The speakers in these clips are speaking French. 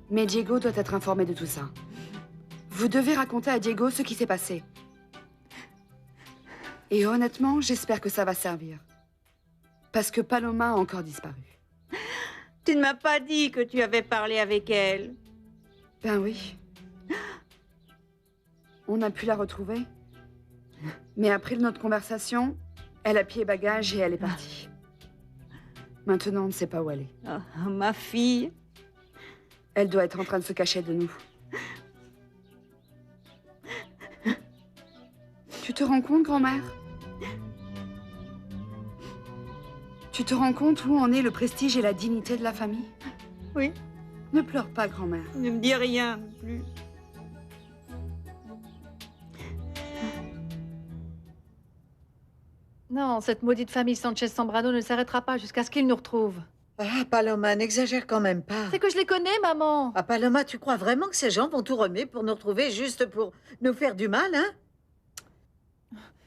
Mais Diego doit être informé de tout ça. Vous devez raconter à Diego ce qui s'est passé. Et honnêtement, j'espère que ça va servir. Parce que Paloma a encore disparu. Tu ne m'as pas dit que tu avais parlé avec elle. Ben oui. On a pu la retrouver. Mais après notre conversation, elle a plié bagages et elle est partie. Maintenant, on ne sait pas où elle est. Oh, ma fille. Elle doit être en train de se cacher de nous. Tu te rends compte, grand-mère? Tu te rends compte où en est le prestige et la dignité de la famille? Oui. Ne pleure pas, grand-mère. Ne me dis rien non plus. Non, cette maudite famille Sanchez-Zambrano ne s'arrêtera pas jusqu'à ce qu'ils nous retrouvent. Ah, Paloma, n'exagère quand même pas. C'est que je les connais, maman. Ah, Paloma, tu crois vraiment que ces gens vont tout remuer pour nous retrouver juste pour nous faire du mal, hein?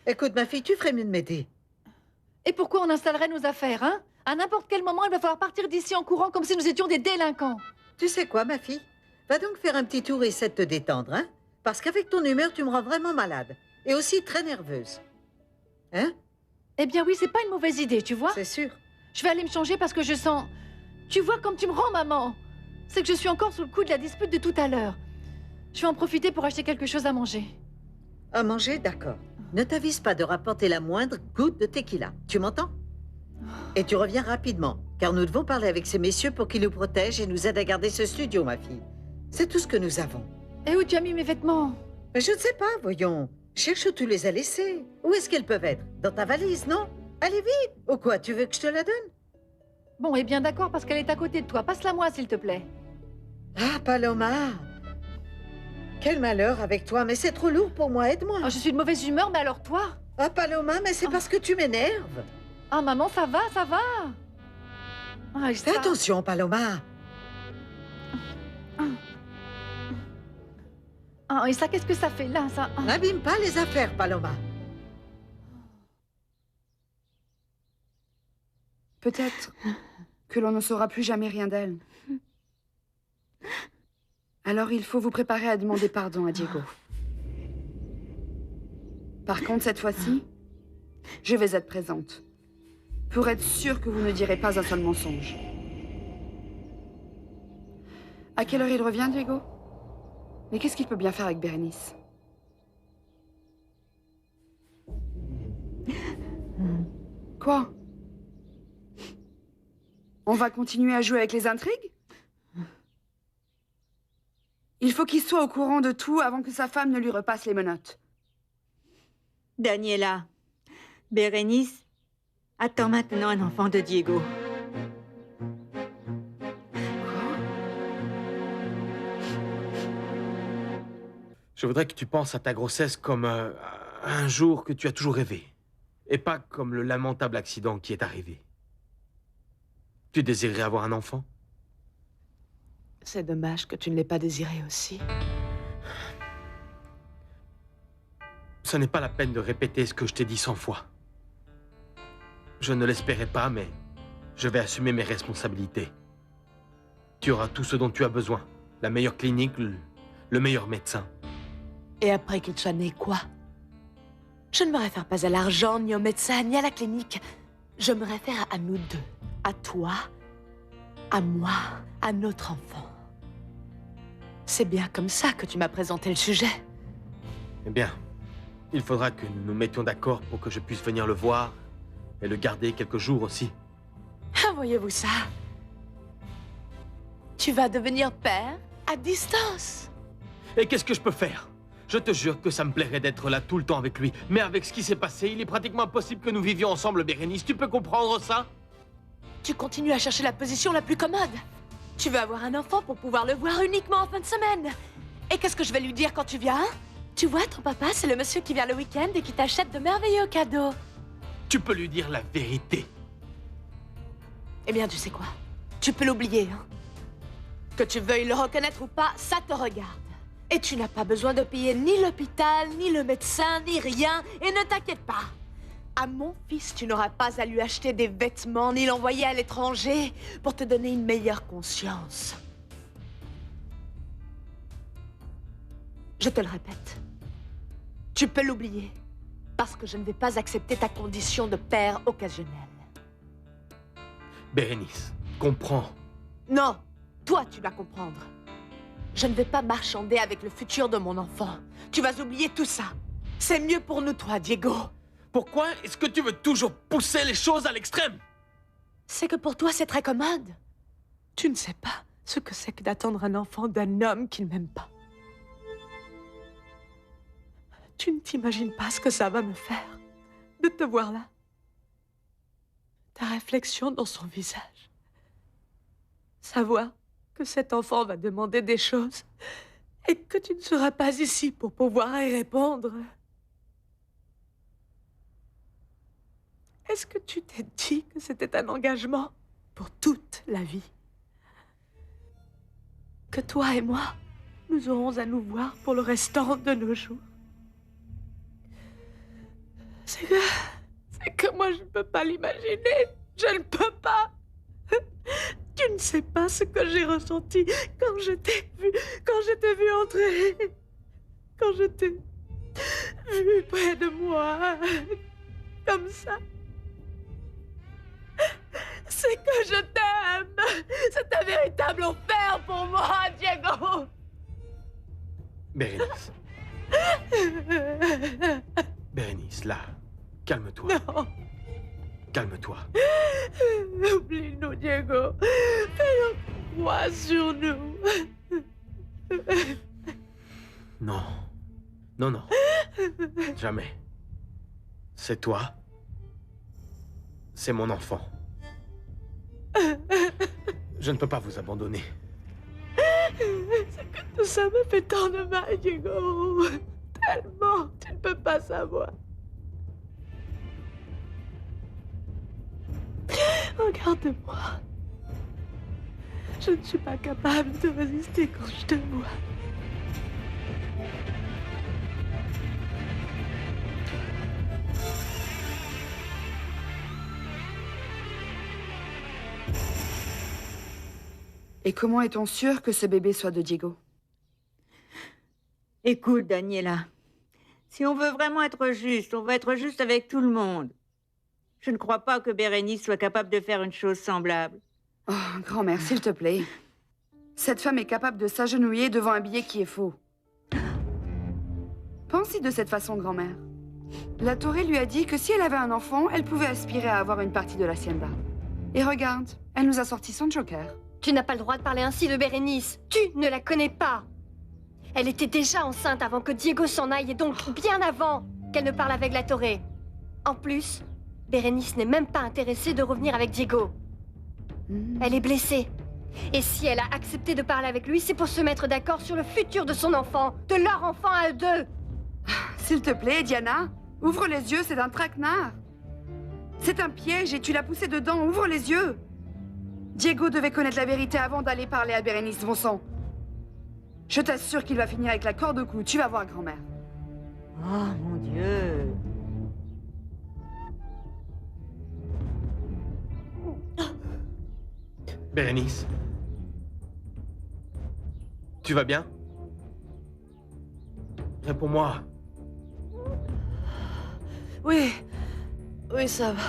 Écoute, ma fille, tu ferais mieux de m'aider. Et pourquoi on installerait nos affaires, hein? À n'importe quel moment, il va falloir partir d'ici en courant comme si nous étions des délinquants. Tu sais quoi, ma fille? Va donc faire un petit tour et essaie de te détendre, hein? Parce qu'avec ton humeur, tu me rends vraiment malade. Et aussi très nerveuse. Hein? Eh bien oui, c'est pas une mauvaise idée, tu vois? C'est sûr. Je vais aller me changer parce que je sens... Tu vois comme tu me rends, maman? C'est que je suis encore sous le coup de la dispute de tout à l'heure. Je vais en profiter pour acheter quelque chose à manger. À manger, d'accord. Ne t'avise pas de rapporter la moindre goutte de tequila. Tu m'entends? Et tu reviens rapidement, car nous devons parler avec ces messieurs pour qu'ils nous protègent et nous aident à garder ce studio, ma fille. C'est tout ce que nous avons. Et où tu as mis mes vêtements? Mais je ne sais pas, voyons. Cherche où tu les as laissés. Où est-ce qu'elles peuvent être? Dans ta valise, non? Allez vite! Ou quoi, tu veux que je te la donne? Bon, eh bien d'accord, parce qu'elle est à côté de toi. Passe-la-moi, s'il te plaît. Ah, Paloma! Quel malheur avec toi, mais c'est trop lourd pour moi, aide-moi. Oh, je suis de mauvaise humeur, mais alors toi? Ah, Paloma, mais c'est parce que tu m'énerves. Ah, maman, ça va, ça va. Ah, et ça... Fais attention, Paloma. Ah, et ça, qu'est-ce que ça fait là, ça? Ah. N'abîme pas les affaires, Paloma. Peut-être que l'on ne saura plus jamais rien d'elle. Alors il faut vous préparer à demander pardon à Diego. Par contre, cette fois-ci, je vais être présente. Pour être sûre que vous ne direz pas un seul mensonge. À quelle heure il revient, Diego? Mais qu'est-ce qu'il peut bien faire avec Bérénice? Quoi? On va continuer à jouer avec les intrigues? Il faut qu'il soit au courant de tout avant que sa femme ne lui repasse les menottes. Daniela, Bérénice attend maintenant un enfant de Diego. Je voudrais que tu penses à ta grossesse comme un jour que tu as toujours rêvé. Et pas comme le lamentable accident qui est arrivé. Tu désirerais avoir un enfant? C'est dommage que tu ne l'aies pas désiré aussi. Ce n'est pas la peine de répéter ce que je t'ai dit 100 fois. Je ne l'espérais pas, mais je vais assumer mes responsabilités. Tu auras tout ce dont tu as besoin. La meilleure clinique, le meilleur médecin. Et après qu'il soit né, quoi? Je ne me réfère pas à l'argent, ni au médecin, ni à la clinique. Je me réfère à nous deux. À toi, à moi, à notre enfant. C'est bien comme ça que tu m'as présenté le sujet. Eh bien, il faudra que nous nous mettions d'accord pour que je puisse venir le voir et le garder quelques jours aussi. Ah, voyez-vous ça? Tu vas devenir père à distance. Et qu'est-ce que je peux faire? Je te jure que ça me plairait d'être là tout le temps avec lui. Mais avec ce qui s'est passé, il est pratiquement impossible que nous vivions ensemble, Bérénice. Tu peux comprendre ça? Tu continues à chercher la position la plus commode. Tu veux avoir un enfant pour pouvoir le voir uniquement en fin de semaine. Et qu'est-ce que je vais lui dire quand tu viens? Tu vois, ton papa, c'est le monsieur qui vient le week-end et qui t'achète de merveilleux cadeaux. Tu peux lui dire la vérité. Eh bien, tu sais quoi? Tu peux l'oublier, hein? Que tu veuilles le reconnaître ou pas, ça te regarde. Et tu n'as pas besoin de payer ni l'hôpital, ni le médecin, ni rien. Et ne t'inquiète pas. À mon fils, tu n'auras pas à lui acheter des vêtements, ni l'envoyer à l'étranger pour te donner une meilleure conscience. Je te le répète. Tu peux l'oublier. Parce que je ne vais pas accepter ta condition de père occasionnel. Bérénice, comprends. Non, toi tu dois comprendre. Je ne vais pas marchander avec le futur de mon enfant. Tu vas oublier tout ça. C'est mieux pour nous trois, Diego. Pourquoi est-ce que tu veux toujours pousser les choses à l'extrême? C'est que pour toi, c'est très commode. Tu ne sais pas ce que c'est que d'attendre un enfant d'un homme qui ne m'aime pas. Tu ne t'imagines pas ce que ça va me faire de te voir là. Ta réflexion dans son visage. Savoir que cet enfant va demander des choses et que tu ne seras pas ici pour pouvoir y répondre. Est-ce que tu t'es dit que c'était un engagement pour toute la vie? Que toi et moi, nous aurons à nous voir pour le restant de nos jours? C'est que moi, je ne peux pas l'imaginer. Je ne peux pas. Tu ne sais pas ce que j'ai ressenti quand je t'ai vu entrer, quand je t'ai vu près de moi, comme ça. C'est que je t'aime. C'est un véritable enfer pour moi, Diego. Bérénice. Bérénice, là, calme-toi. Non. Calme-toi. Oublie-nous, Diego. Fais-nous croire sur nous. Non. Non, non. Jamais. C'est toi. C'est mon enfant. Je ne peux pas vous abandonner. C'est que tout ça me fait tant de mal, Diego. Tellement, tu ne peux pas savoir. Regarde-moi. Je ne suis pas capable de résister quand je te vois. Et comment est-on sûr que ce bébé soit de Diego? Écoute, Daniela, si on veut vraiment être juste, on va être juste avec tout le monde. Je ne crois pas que Bérénice soit capable de faire une chose semblable. Oh, grand-mère, s'il te plaît. Cette femme est capable de s'agenouiller devant un billet qui est faux. Pense-y de cette façon, grand-mère. La Torre lui a dit que si elle avait un enfant, elle pouvait aspirer à avoir une partie de l'hacienda. Et regarde, elle nous a sorti son joker. Tu n'as pas le droit de parler ainsi de Bérénice. Tu ne la connais pas. Elle était déjà enceinte avant que Diego s'en aille et donc bien avant qu'elle ne parle avec la Torre. En plus, Bérénice n'est même pas intéressée de revenir avec Diego. Elle est blessée. Et si elle a accepté de parler avec lui, c'est pour se mettre d'accord sur le futur de son enfant, de leur enfant à eux deux. S'il te plaît, Diana, ouvre les yeux, c'est un traquenard. C'est un piège et tu l'as poussé dedans, ouvre les yeux. Diego devait connaître la vérité avant d'aller parler à Bérénice, bon sang. Je t'assure qu'il va finir avec la corde au cou, tu vas voir, grand-mère. Oh, mon Dieu. Bérénice. Tu vas bien? Réponds-moi. Oui, oui, ça va.